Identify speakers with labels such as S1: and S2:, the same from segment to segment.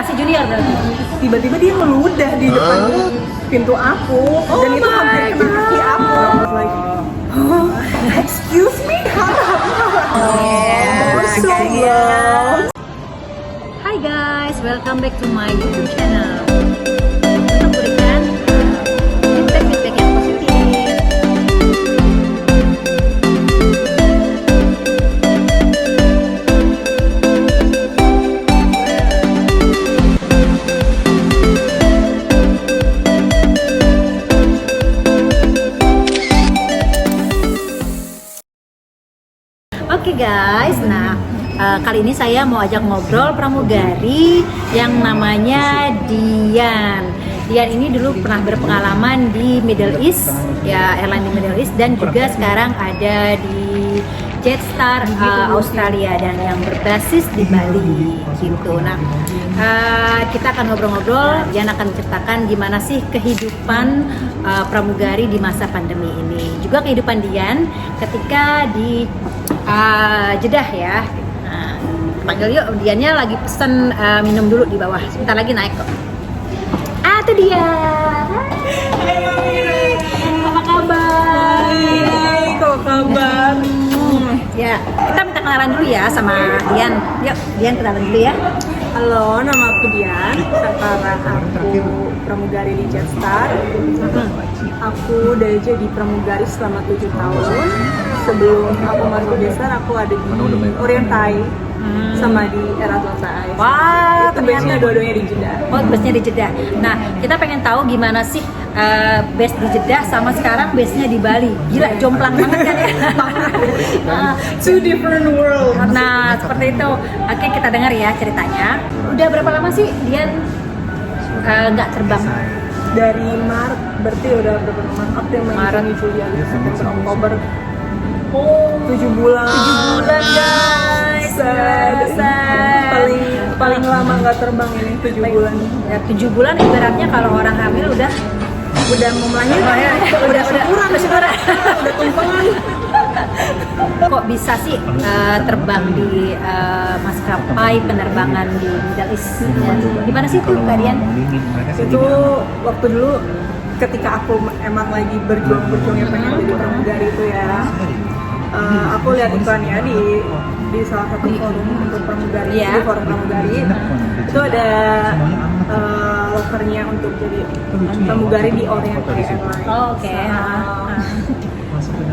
S1: masih junior berarti.
S2: Tiba-tiba dia meludah di depan pintu aku dan itu hampir kena kaki aku. I was like, oh, excuse me, so long.
S1: Hi guys, welcome back to my YouTube channel. Kita berikan feedback yang positif. Oke guys, nah kali ini saya mau ajak ngobrol pramugari yang namanya Dian. Dian ini dulu pernah berpengalaman di Middle East, ya airline di Middle East, dan juga sekarang ada di Jetstar Australia dan yang berbasis di Bali gitu. Nah, kita akan ngobrol-ngobrol. Dian akan menceritakan gimana sih kehidupan pramugari di masa pandemi ini. Juga kehidupan Dian ketika di Jeddah ya. Nah, panggil yuk, Diannya lagi pesen minum dulu di bawah. Sebentar lagi naik kok. Itu dia.
S2: Hai Mami,
S1: Apa kabar?
S2: hai, apa kabar?
S1: Ya, kita minta kenalan dulu ya sama Dian. Yuk, Dian kenalan dulu ya.
S2: Halo, nama aku Dian. Sekarang aku pramugari di Jetstar. Aku udah jadi pramugari selama 7 tahun. Sebelum aku masuk Jetstar, aku ada di Orientai sama di Air Atlanta.
S1: Wah,
S2: Itu biasanya dua-duanya di Jeddah.
S1: Oh, base-nya di Jeddah. Nah, kita pengen tahu gimana sih base di Jeddah sama sekarang base-nya di Bali. Gila, jomplang banget kan ya?
S2: Two different worlds.
S1: Nah, seperti itu. Oke, kita dengar ya ceritanya. Udah berapa lama sih Dian nggak terbang?
S2: Dari Maret, berarti udah berapa lama? April, Mei, Juni, Juli, Agustus, September, Oktober.
S1: Oh,
S2: 7 bulan.
S1: 7 bulan guys.
S2: Paling lama nggak terbang ini 7 bulan.
S1: Ya, 7 bulan ibaratnya kalau orang hamil udah
S2: Mau melahirkan. Udah syukuran. Udah tumpengan.
S1: Kok bisa sih terbang di maskapai penerbangan di Middle East? Gimana sih tuh Kak Dian?
S2: Itu waktu dulu ketika aku emang lagi berjuang-berjuangnya pengen jadi pramugari itu ya. Aku lihat iklannya di salah satu forum untuk pramugari, di forum pramugari itu ada lokernya untuk jadi pramugari di Oriental Airlines.
S1: Oh, oke.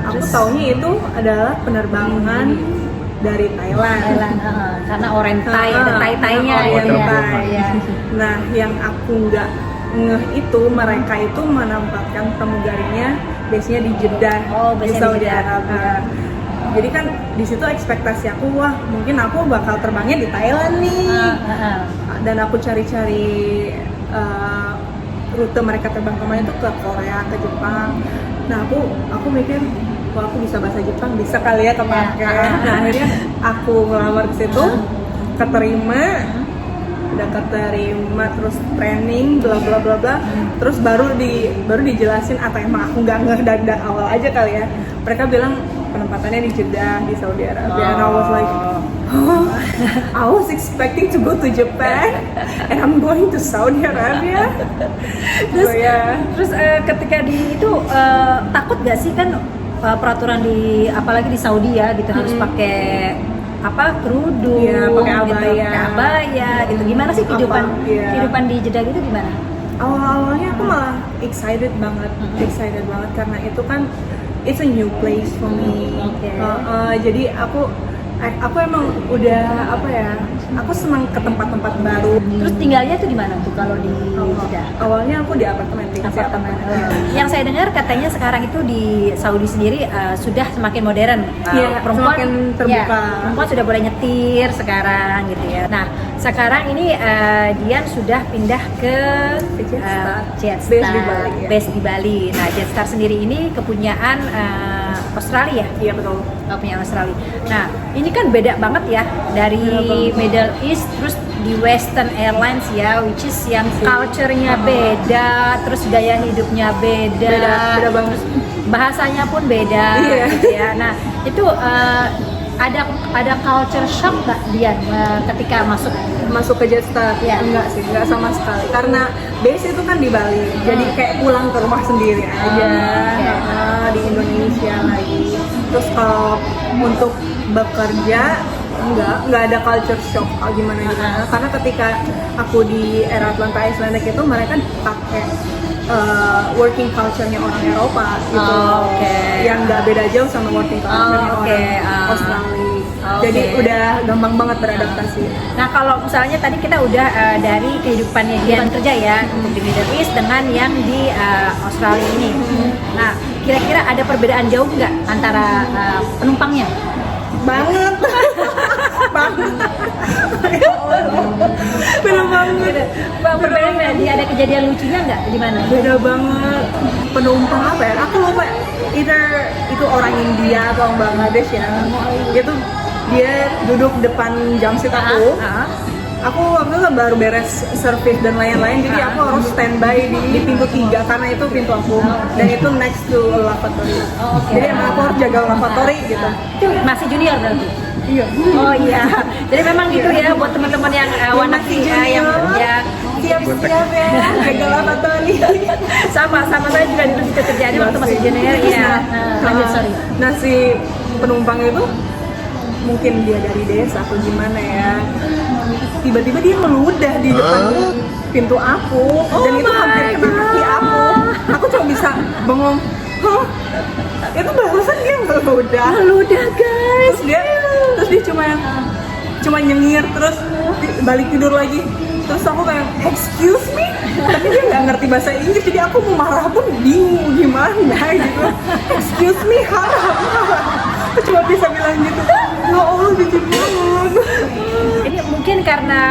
S2: Aku taunya itu adalah penerbangan dari Thailand.
S1: Karena Orientai ada tai-tainya
S2: Orientai.
S1: ya.
S2: Nah, yang aku nggak ngeh itu mereka itu menempatkan pramugarinya base-nya di Jeddah,
S1: Oh,
S2: di
S1: base-nya di
S2: Saudi
S1: Jeddah.
S2: Arabia. Jadi kan di situ ekspektasi aku, wah mungkin aku bakal terbangnya di Thailand nih. Dan aku cari-cari rute mereka terbang kemana itu ke Korea, ke Jepang. Nah aku mikir, wah aku bisa bahasa Jepang, bisa kali ya kepake. Nah akhirnya aku ngelamar ke situ, keterima, udah keterima terus training bla bla bla bla, terus baru dijelasin atau emang aku nggak ngeh dari awal aja kali ya. Mereka bilang penempatannya di Jeddah, di Saudi Arabia. And I was like, oh, I was expecting to go to Japan and I'm going to Saudi Arabia.
S1: Terus ketika di itu takut gak sih kan peraturan di apalagi di Saudi ya gitu harus pakai kerudung,
S2: pakai abaya.
S1: gitu, pakai abaya gitu. Gimana sih kehidupan di Jeddah gitu gimana?
S2: Awalnya aku malah excited banget karena itu kan it's a new place for me. Jadi aku emang udah aku senang ke tempat-tempat baru.
S1: Terus tinggalnya tuh di mana tuh kalau di Jeddah?
S2: Awalnya aku di apartemen.
S1: Yang saya dengar katanya sekarang itu di Saudi sendiri sudah semakin modern.
S2: Semakin terbuka.
S1: Perempuan sudah boleh nyetir sekarang gitu ya. Nah sekarang ini Dian sudah pindah ke Jetstar, base di Bali. Nah Jetstar sendiri ini kepunyaan Australia.
S2: Iya betul.
S1: Punya Australia. Nah ini kan beda banget ya dari Middle East terus di Western Airlines ya, which is yang culture-nya beda, terus gaya hidupnya beda
S2: banget.
S1: Bahasanya pun beda gitu ya. Nah itu ada culture shock nggak Dian ketika
S2: masuk ke Jetstar?
S1: Iya.
S2: Enggak sih, enggak sama sekali. Karena base itu kan di Bali, jadi kayak pulang ke rumah sendiri aja.
S1: Oke.
S2: Di Indonesia lagi. Terus kalau untuk bekerja nggak ada culture shock gimana. Karena ketika aku di Air Atlanta Icelandic itu mereka pakai working culture-nya orang Eropa gitu. Yang nggak beda jauh sama working culture-nya orang Australia. Jadi udah gampang banget beradaptasi.
S1: Nah kalau misalnya tadi kita udah dari kehidupannya Dian kerja ya untuk di Middle East dengan yang di Australia ini. Nah kira-kira ada perbedaan jauh nggak antara penumpangnya?
S2: Banget. Banget. Beda banget.
S1: Perbedaan nggak? Ada kejadian lucunya nggak di mana?
S2: Beda banget. Penumpang apa ya? Aku lupa. Either itu orang India atau orang Bangladesh ya. Itu dia duduk depan jam seat aku. Aku waktu itu baru beres service dan lain-lain, jadi aku harus standby di pintu 3 karena itu pintu aku dan itu next to lavatory. Jadi emang aku harus jaga lavatory gitu.
S1: Itu masih junior berarti?
S2: Iya.
S1: Oh iya. Jadi memang gitu ya buat teman-teman yang wannabe yang
S2: siap-siap ya jaga lavatory.
S1: sama saya juga dulu di kerjaan waktu masih junior. Iya. Lanjut sorry.
S2: Nah si penumpang itu mungkin dia dari desa atau gimana ya, tiba-tiba dia meludah di depan pintu aku dan itu hampir kena kaki aku cuma bisa bengong, hah? Itu barusan dia meludah guys, terus dia cuma nyengir terus balik tidur lagi. Terus aku kayak, excuse me? Tapi dia nggak ngerti bahasa Inggris, jadi aku mau marah pun bingung gimana gitu. Excuse me, harap. Aku cuma bisa bilang gitu. Ya Allah, lucu banget.
S1: Ini mungkin karena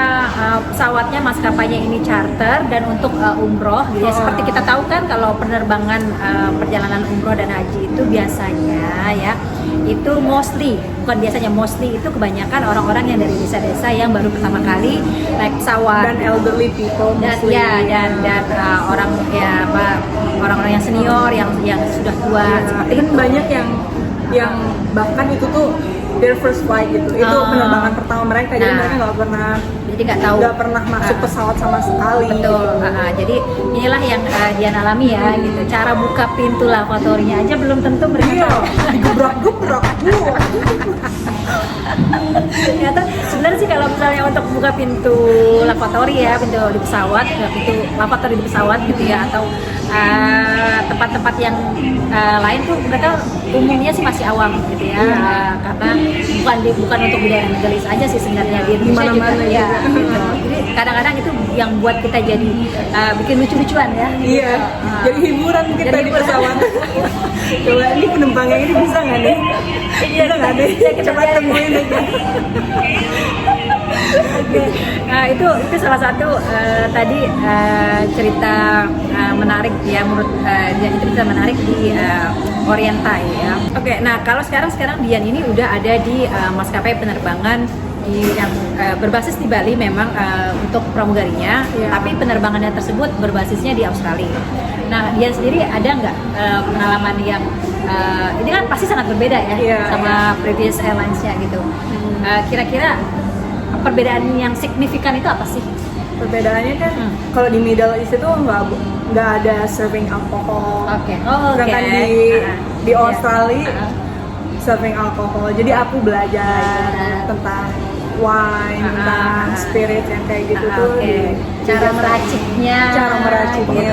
S1: pesawatnya maskapainya ini charter dan untuk umroh gitu ya. Seperti kita tahu kan kalau penerbangan perjalanan umroh dan haji itu biasanya ya itu mostly itu kebanyakan orang-orang yang dari desa-desa yang baru pertama kali naik pesawat
S2: Dan elderly people
S1: dan orang ya orang-orang yang senior yang sudah tua seperti
S2: kan
S1: itu.
S2: banyak yang bahkan itu tuh their first flight gitu. Itu penerbangan pertama mereka, jadi mereka nggak pernah masuk pesawat sama sekali.
S1: Betul. Jadi inilah yang Dian alami ya gitu. Cara buka pintu lavatorinya aja belum tentu mereka tahu.
S2: Digebrak-gebrak.
S1: Ternyata sebenarnya sih kalau misalnya untuk buka pintu lavatory ya, pintu di pesawat, pintu lavatory di pesawat gitu ya, atau tempat-tempat yang lain tuh mereka umumnya sih masih awam gitu ya, karena bukan untuk budaya Middle East aja sih sebenarnya, di Indonesia juga ya. Gitu. Jadi kadang-kadang itu yang buat kita jadi bikin lucu-lucuan ya.
S2: Iya. Jadi hiburan kita di pesawat. Coba ini penumpangnya ini bisa nggak nih? Bisa nggak nih? Coba temuin aja.
S1: Oke. Nah, itu salah satu tadi cerita menarik ya, menurut jadi cerita menarik di Orientai ya. Oke, nah kalau sekarang Dian ini udah ada di maskapai penerbangan yang berbasis di Bali memang untuk pramugarinya, tapi penerbangannya tersebut berbasisnya di Australia. Nah, Dian sendiri ada nggak pengalaman yang ini kan pasti sangat berbeda ya sama previous airlines-nya gitu. Kira-kira perbedaan yang signifikan itu apa sih?
S2: Perbedaannya kan kalau di Middle East itu nggak ada serving alkohol. Sedangkan di Australia serving alkohol. Jadi aku belajar tentang wine, tentang spirit yang kayak gitu tuh.
S1: Cara meraciknya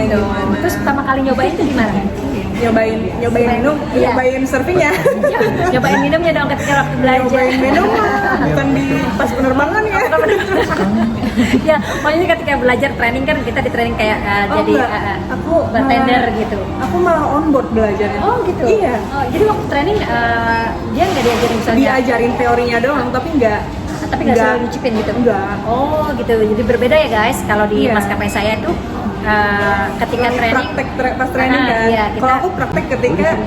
S1: gitu. Terus pertama kali nyobain itu gimana?
S2: Nyobain minum, nyobain servingnya.
S1: Nyobain minumnya dong ketika waktu belajar.
S2: Nyobain minum bukan di pas penerbangan ya.
S1: Ya, maksudnya ketika belajar training kan kita di training kayak jadi
S2: aku
S1: bartender gitu.
S2: Aku malah on board belajarnya.
S1: Oh gitu.
S2: Iya.
S1: Jadi waktu training dia nggak diajarin misalnya?
S2: Diajarin teorinya doang, tapi nggak
S1: selalu nyicipin gitu?
S2: Enggak.
S1: Oh gitu. Jadi berbeda ya guys. Kalau di maskapai saya tuh ketika training
S2: pas training kan. Kalau aku praktek ketika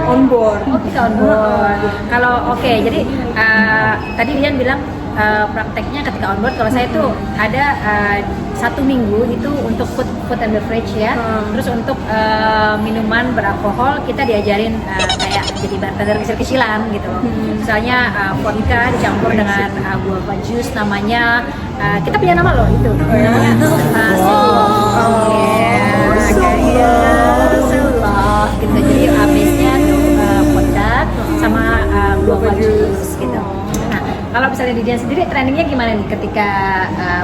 S2: on board.
S1: Oh kita on board. Kalau jadi tadi Dian bilang prakteknya ketika on board. Kalau saya tuh ada 1 minggu itu untuk food and beverage ya. Terus untuk minuman beralkohol kita diajarin kayak jadi bartender kecil-kecilan gitu. Misalnya vodka dicampur dengan guava juice namanya, kita punya nama loh itu. Namanya gitu. Jadi base-nya tuh vodka sama guava juice gitu. Nah, kalau misalnya di Dian sendiri trainingnya gimana nih ketika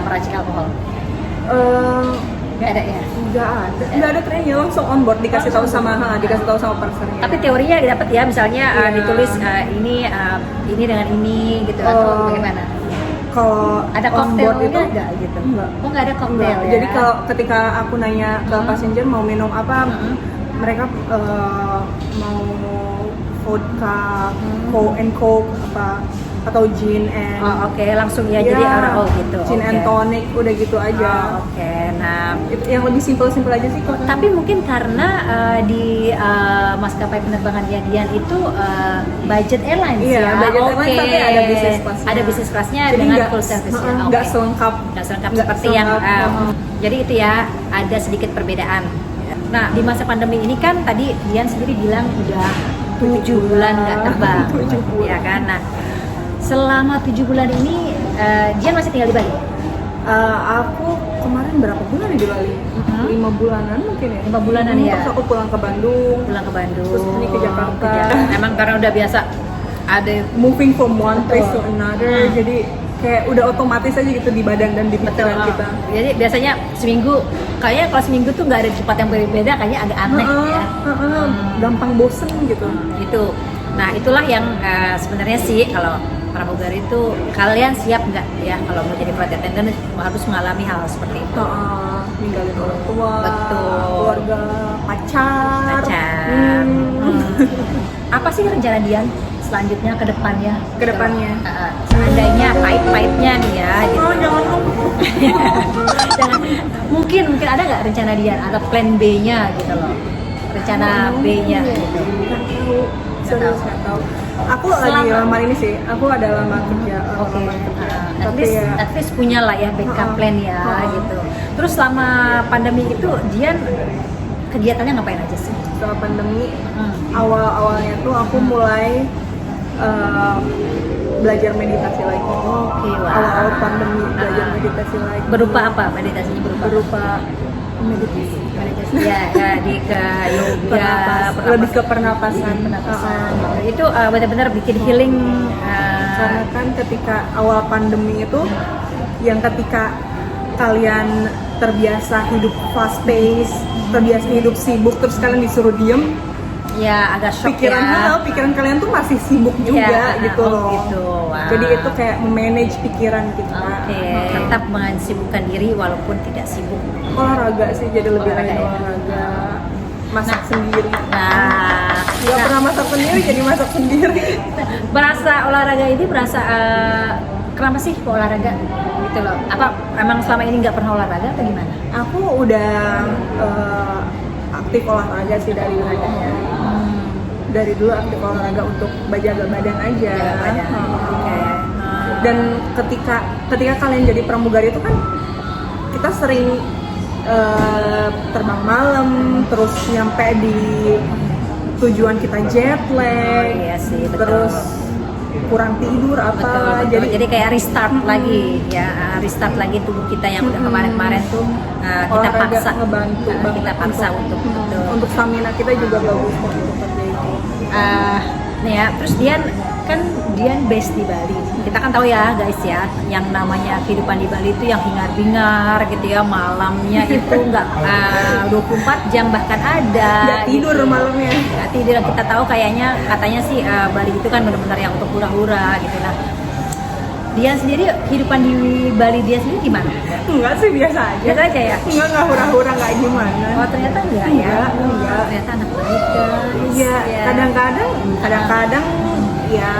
S1: meracik alkohol? Nggak ada ya?
S2: Nggak ada trainingnya, langsung on board dikasih tahu sama parsernya.
S1: Tapi teorinya dapat ya, misalnya ditulis ini dengan ini gitu atau bagaimana?
S2: Kalau
S1: ada koktailnya nggak gitu?
S2: Enggak.
S1: Oh, nggak ada koktail ya?
S2: Jadi kalau ketika aku nanya ke passenger mau minum apa, mereka mau vodka, coke apa atau gin and
S1: langsung ya, jadi gitu.
S2: Gin and tonic udah gitu aja.
S1: Nah
S2: yang lebih simpel aja sih kok.
S1: Tapi mungkin karena di maskapai penerbangan Dian itu budget airlines
S2: budget airlines, tapi ada business class.
S1: Ada business classnya
S2: Jadi
S1: dengan full service ya.
S2: Nggak selengkap
S1: seperti yang jadi itu ya, ada sedikit perbedaan. Nah, di masa pandemi ini kan tadi Dian sendiri bilang udah 7 bulan nggak terbang, ya kan? Nah, selama 7 bulan ini Dian masih tinggal di Bali?
S2: Aku kemarin berapa bulan di Bali? 5 bulanan mungkin ya.
S1: 5 bulanan ya.
S2: Terus aku pulang ke Bandung. Terus ini ke Jakarta.
S1: Emang karena udah biasa ada
S2: moving from one place to another, jadi kayak udah otomatis aja gitu di badan dan di pikiran kita.
S1: Jadi biasanya seminggu, kayaknya kalau seminggu tuh nggak ada tempat yang berbeda, kayaknya agak aneh ya.
S2: Gampang bosen gitu.
S1: Itu. Nah itulah yang sebenarnya sih kalau pramugari itu kalian siap nggak ya kalau mau jadi flight attendant harus mengalami hal seperti itu.
S2: Ninggalin orang tua,
S1: betul,
S2: keluarga, pacar.
S1: Apa sih rencana Dian selanjutnya ke depannya?
S2: Seandainya
S1: pahit-pahitnya nih ya.
S2: Gitu.
S1: Jangan. Mungkin ada nggak rencana Dian atau plan B-nya gitu loh? Rencana B-nya gitu.
S2: Serius nggak tahu. Aku lagi lamar ini sih. Aku ada lamar kerja.
S1: At least punya lah ya backup plan ya gitu. Terus selama pandemi itu Dian kegiatannya ngapain aja sih?
S2: Setelah pandemi, awalnya tuh aku mulai belajar meditasi lagi. Awal pandemi belajar meditasi lagi.
S1: Berupa apa meditasinya?
S2: Berupa meditasi.
S1: Ya, di ke yoga,
S2: lebih ke pernapasan.
S1: Itu benar-benar bikin healing.
S2: Karena kan ketika awal pandemi itu, yang ketika kalian terbiasa hidup fast pace, terbiasa hidup sibuk, terus kalian disuruh diem,
S1: ya agak shock
S2: pikiran kalian tuh masih sibuk juga gitu loh.
S1: Gitu. Wow.
S2: Jadi itu kayak manage pikiran kita.
S1: Tetap mensibukkan diri walaupun tidak sibuk.
S2: Olahraga sih, jadi lebih olahraga. Masak sendiri. Nggak pernah masak sendiri, jadi masak sendiri.
S1: Berasa olahraga ini kenapa sih kok olahraga gitu loh? Apa emang selama ini nggak pernah olahraga atau gimana?
S2: Aku udah aktif olahraga sih dari dulu. Dari dulu aktif olahraga untuk jaga badan aja. Dan ketika kalian jadi pramugari itu kan kita sering terbang malam, terus nyampe di tujuan kita jet lag, terus kurang tidur apa.
S1: Jadi kayak restart lagi ya, restart lagi tubuh kita yang udah kemarin-kemarin tuh kita paksa
S2: ngebantu
S1: kita paksa
S2: untuk stamina kita juga bagus kok untuk kerja itu.
S1: Nih ya, terus Dian base di Bali. Kita kan tahu ya guys ya, yang namanya kehidupan di Bali itu yang hingar-bingar gitu ya, malamnya itu nggak 24 jam bahkan ada.
S2: Nggak tidur gitu. Malamnya.
S1: Nggak tidur. Kita tahu katanya sih Bali itu kan benar-benar yang untuk hura-hura gitu. Nah, Dian sendiri kehidupan di Bali dia sendiri gimana?
S2: Enggak sih, biasa aja.
S1: Biasa aja ya?
S2: Enggak hura-hura, nggak gimana.
S1: Oh ternyata enggak ya? Enggak. Ternyata anak baik guys.
S2: Iya, kadang-kadang ya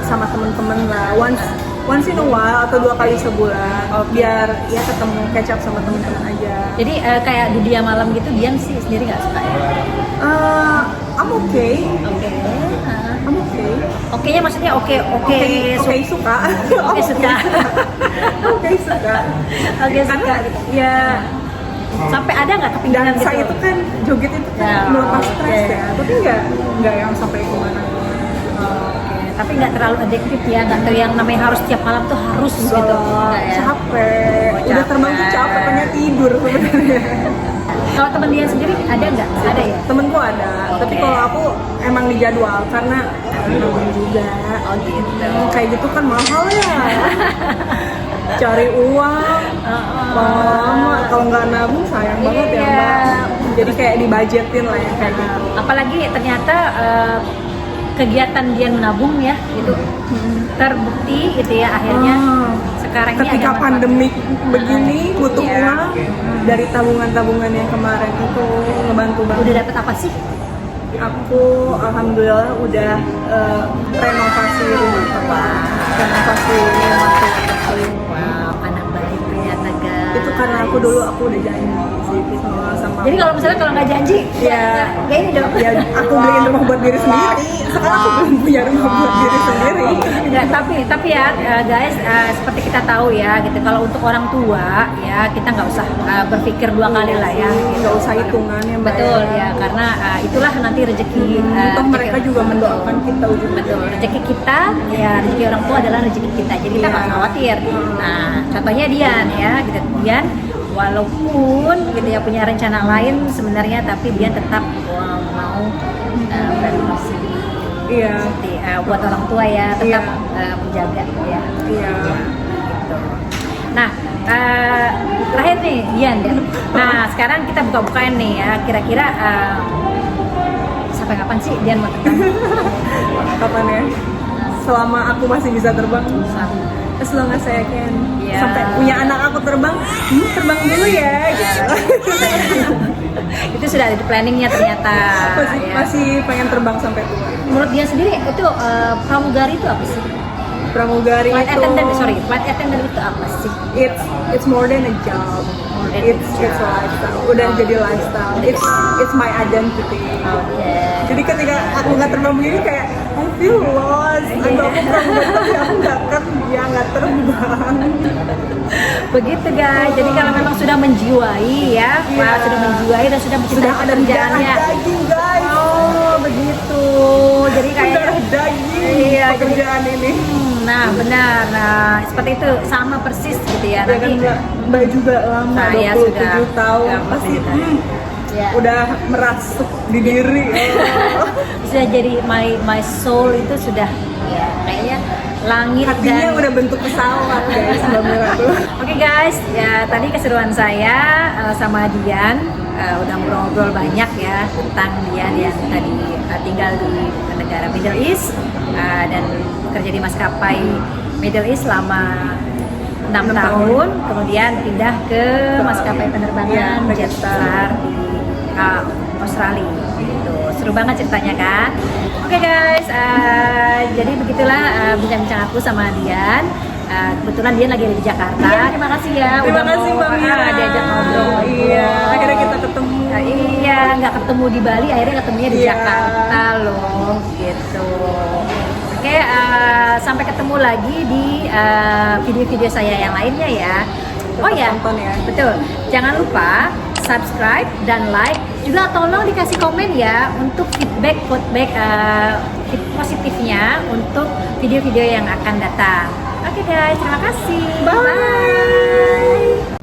S2: sama temen-temen lah, once in a while atau 2 kali sebulan, biar ya ketemu catch up sama temen-temen aja.
S1: Jadi kayak dunia malam gitu Dian sih sendiri nggak suka ya?
S2: I'm okay.
S1: I'm okay. Oke-nya maksudnya oke
S2: suka.
S1: Oke suka.
S2: Oke suka.
S1: Oke suka.
S2: Ya
S1: Sampai ada nggak kepikiran
S2: dansa
S1: gitu?
S2: itu kan joget itu kan
S1: Ya,
S2: melepas stres
S1: oke.
S2: ya, tapi nggak yang sampai kemana.
S1: Oke, tapi nggak terlalu adiktif ya, nggak terlalu yang namanya harus tiap malam tuh harus gitu. Nggak ya?
S2: Capek.
S1: Oh,
S2: Udah terbang tuh capek, pengen tidur sebenarnya.
S1: Kalau teman dia sendiri ada nggak? Ada ya?
S2: Temenku ada, tapi
S1: Oke.
S2: kalau aku emang di jadwal karena nabung juga.
S1: Oh gitu.
S2: Kayak gitu kan mahal ya. Cari uang lama, kalau nggak nabung sayang banget ya
S1: Iya.
S2: Mbak. Jadi kayak dibajetin lah ya kayak gitu.
S1: Apalagi ternyata kegiatan dia menabung ya itu terbukti gitu ya akhirnya sekarang ini
S2: Ketika
S1: ada
S2: pandemik begini butuh
S1: Iya.
S2: uang, dari tabungan-tabungan yang kemarin itu ngebantu banget.
S1: udah dapat apa sih?
S2: Aku alhamdulillah udah renovasi rumah, renovasi rumah keluargaku.
S1: Wow, anak baik ternyata guys.
S2: Itu karena aku dulu udah janji sih sama
S1: Jadi kalau misalnya kalau nggak janji,
S2: ya,
S1: nggak ini dong.
S2: ya aku beliin rumah buat diri sendiri. Sekarang aku belum punya rumah buat diri sendiri.
S1: Nggak, tapi ya guys, seperti kita tahu ya gitu. Kalau untuk orang tua ya kita nggak usah berpikir dua kali lah ya. Gitu.
S2: Nggak usah hitungannya Mbak.
S1: Betul ya, karena itulah nanti rezeki.
S2: Toh mereka juga mendoakan kita ujung-ujungnya.
S1: Betul, rezeki kita ya, rezeki orang tua adalah rezeki kita. Jadi kita nggak usah khawatir. Nah, contohnya Dian ya, gitu. Dian walaupun gitu ya punya rencana lain sebenarnya, tapi dia tetap mau renovasi.
S2: Iya.
S1: Buat orang tua ya, tetap
S2: Iya.
S1: menjaga ya.
S2: Iya.
S1: Gitu. Nah, terakhir nih Dian ya. Nah, sekarang kita buka-bukaan nih ya. Kira-kira sampai kapan sih Dian mau terbang?
S2: Kapan ya? Selama aku masih bisa terbang. As long as saya can.
S1: Iya.
S2: Sampai punya anak aku terbang, terbang dulu ya gitu.
S1: Itu sudah ada di planningnya ternyata.
S2: Masih pengen terbang sampai tua.
S1: Menurut dia sendiri itu pramugari itu apa sih?
S2: Pramugari
S1: Flight
S2: itu
S1: flight attendant itu apa sih?
S2: it's more than a job.
S1: than a
S2: It's a lifestyle. Udah jadi lifestyle. It's my identity.
S1: Oke.
S2: Jadi ketika aku nggak terbang begini kayak I feel lost. Atau aku pramugari tapi aku nggak kerja, nggak terbang.
S1: Begitu guys. Jadi kalau memang sudah menjiwai ya,
S2: Iya.
S1: sudah menjiwai dan sudah mencintai
S2: Sudah ada
S1: pekerjaannya.
S2: daging guys.
S1: Oh begitu. Jadi kayak
S2: Sudah daging
S1: Iya,
S2: pekerjaan ini.
S1: Nah benar. Nah seperti itu sama persis gitu ya.
S2: Ya kan Mbak juga lama,
S1: Saya
S2: 27
S1: sudah
S2: tahun
S1: ya,
S2: pasti
S1: ya.
S2: udah merasuk di diri.
S1: Sudah jadi my soul itu sudah ya kayaknya langit
S2: Hatinya
S1: dan
S2: udah bentuk pesawat guys, Mbak Mira tuh.
S1: Oke guys, ya tadi keseruan saya sama Dian udah ngobrol banyak ya tentang Dian yang tadi tinggal di negara Middle East dan kerja di maskapai Middle East selama 6 tahun, kemudian pindah ke maskapai penerbangan
S2: Iya,
S1: jet besar di Australia. Gitu. Seru banget ceritanya kan? Oke guys, jadi begitulah bincang-bincang aku sama Dian. Kebetulan Dian lagi ada di Jakarta. Terima kasih ya.
S2: Terima
S1: udah
S2: kasih
S1: mau,
S2: Mbak Mira.
S1: diajak ngobrol.
S2: Iya, akhirnya kita ketemu.
S1: Iya, nggak ketemu di Bali, akhirnya ketemunya di
S2: Iya.
S1: Jakarta loh, gitu. Oke, sampai ketemu lagi di video-video saya yang lainnya ya. Oh ya,
S2: Tonton ya.
S1: betul. Jangan lupa subscribe dan like. Juga tolong dikasih komen ya untuk feedback positifnya untuk video-video yang akan datang. Oke guys, terima kasih.
S2: Bye.